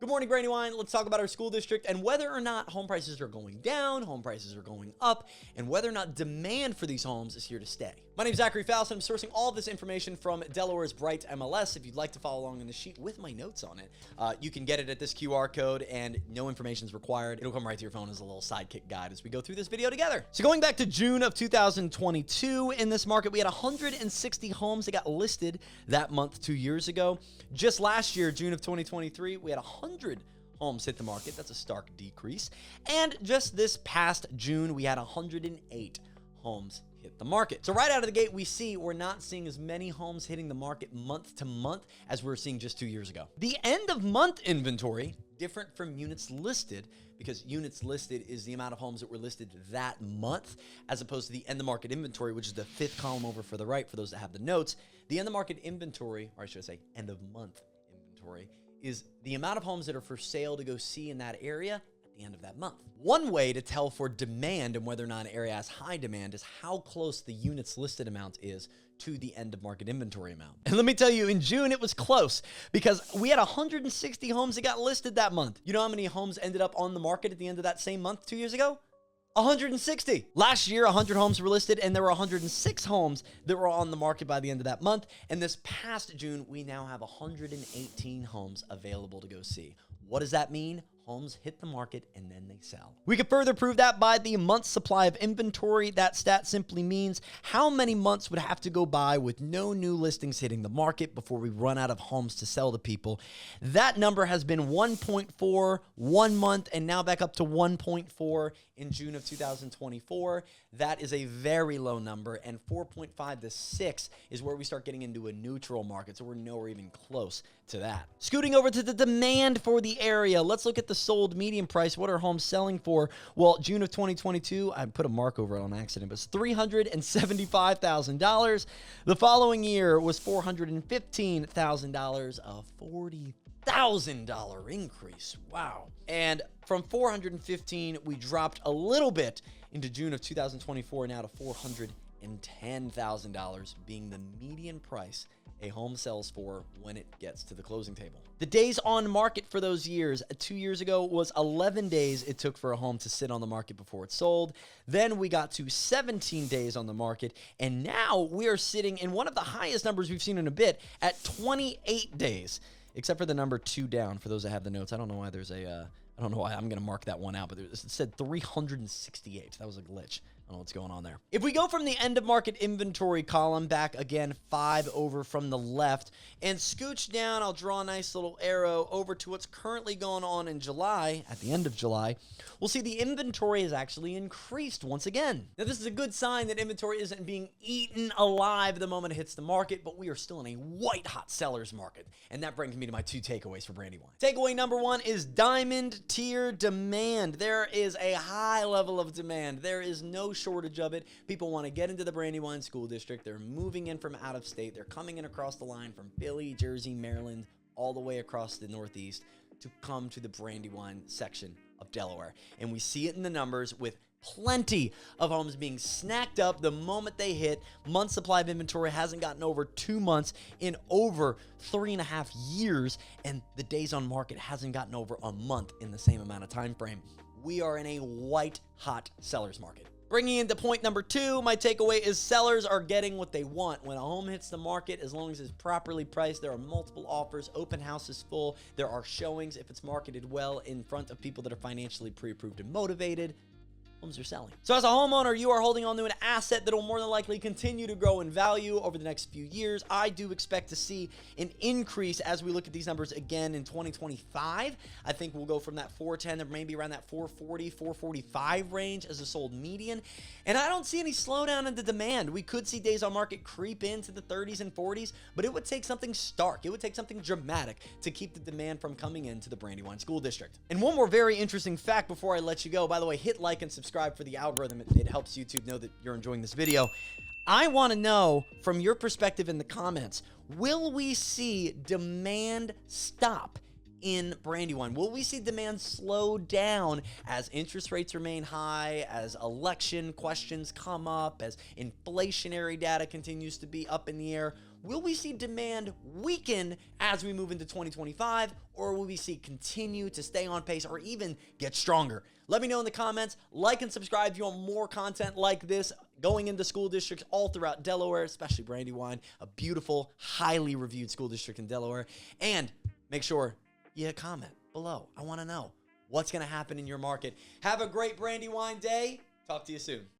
Good morning, Brandywine. Let's talk about our school district and whether or not home prices are going down, home prices are going up, and whether or not demand for these homes is here to stay. My name is Zachary Faust, and I'm sourcing all of this information from Delaware's Bright MLS. If you'd like to follow along in the sheet with my notes on it, you can get it at this QR code, and no information is required. It'll come right to your phone as a little sidekick guide as we go through this video together. So going back to June of 2022, in this market, we had 160 homes that got listed that month 2 years ago. Just last year, June of 2023, we had 100 homes hit the market. That's a stark decrease. And just this past June, we had 108 homes hit the market. So right out of the gate, we see we're not seeing as many homes hitting the market month to month as we were seeing just 2 years ago. The end of month inventory, different from units listed, because units listed is the amount of homes that were listed that month, as opposed to the end of market inventory, which is the fifth column over for the right for those that have the notes. The end of market inventory, or I should say end of month inventory, is the amount of homes that are for sale to go see in that area at the end of that month. One way to tell for demand and whether or not an area has high demand is how close the units listed amount is to the end of market inventory amount. And let me tell you, in June, it was close because we had 160 homes that got listed that month. You know how many homes ended up on the market at the end of that same month 2 years ago? 160. Last year, 100 homes were listed, and there were 106 homes that were on the market by the end of that month. And this past June, we now have 118 homes available to go see. What does that mean? Homes hit the market and then they sell. We could further prove that by the month's supply of inventory. That stat simply means how many months would have to go by with no new listings hitting the market before we run out of homes to sell to people. That number has been 1.4 1 month and now back up to 1.4 in June of 2024. That is a very low number, and 4.5 to 6 is where we start getting into a neutral market, so we're nowhere even close to that. Scooting over to the demand for the area, let's look at the sold median price. What are homes selling for? Well, June of 2022, I put a mark over it on accident, but it's $375,000. The following year was $415,000, a $40,000 increase. Wow. And from 415, we dropped a little bit into June of 2024, now to $410,000 being the median price a home sells for when it gets to the closing table. The days on market for those years, 2 years ago, was 11 days it took for a home to sit on the market before it sold. Then we got to 17 days on the market, and now we are sitting in one of the highest numbers we've seen in a bit at 28 days, except for the number 2 down for those that have the notes. I don't know why there's a, I don't know why I'm going to mark that one out, but it said 368. That was a glitch. I don't know what's going on there. If we go from the end of market inventory column back again 5 over from the left and scooch down, I'll draw a nice little arrow over to what's currently going on in July, at the end of July, we'll see the inventory has actually increased once again. Now, this is a good sign that inventory isn't being eaten alive the moment it hits the market, but we are still in a white hot seller's market. And that brings me to my 2 takeaways for Brandywine. Takeaway number 1 is diamond tier demand. There is a high level of demand. There is no shortage of it. People want to get into the Brandywine School District. They're moving in from out of state. They're coming in across the line from Philly, Jersey, Maryland, all the way across the Northeast to come to the Brandywine section of Delaware. And we see it in the numbers with plenty of homes being snacked up the moment they hit. Month supply of inventory hasn't gotten over 2 months in over 3.5 years, and the days on market hasn't gotten over a month in the same amount of time frame. We are in a white hot seller's market. Bringing into point number 2, my takeaway is sellers are getting what they want. When a home hits the market, as long as it's properly priced, there are multiple offers, open house is full, there are showings if it's marketed well in front of people that are financially pre-approved and motivated. Homes are selling. So as a homeowner, you are holding on to an asset that will more than likely continue to grow in value over the next few years. I do expect to see an increase as we look at these numbers again in 2025. I think we'll go from that 410 to maybe around that 440, 445 range as a sold median. And I don't see any slowdown in the demand. We could see days on market creep into the 30s and 40s, but it would take something stark. It would take something dramatic to keep the demand from coming into the Brandywine School District. And one more very interesting fact before I let you go. By the way, hit like and subscribe for the algorithm. It helps YouTube know that you're enjoying this video. I want to know from your perspective in the comments, will we see demand stop in Brandywine? Will we see demand slow down as interest rates remain high, as election questions come up, as inflationary data continues to be up in the air? will we see demand weaken as we move into 2025, or will we see continue to stay on pace or even get stronger? Let me know in the comments. Like and subscribe if you want more content like this going into school districts all throughout Delaware, especially Brandywine, a beautiful, highly reviewed school district in Delaware. And make sure you comment below. I want to know what's going to happen in your market. Have a great Brandywine day. Talk to you soon.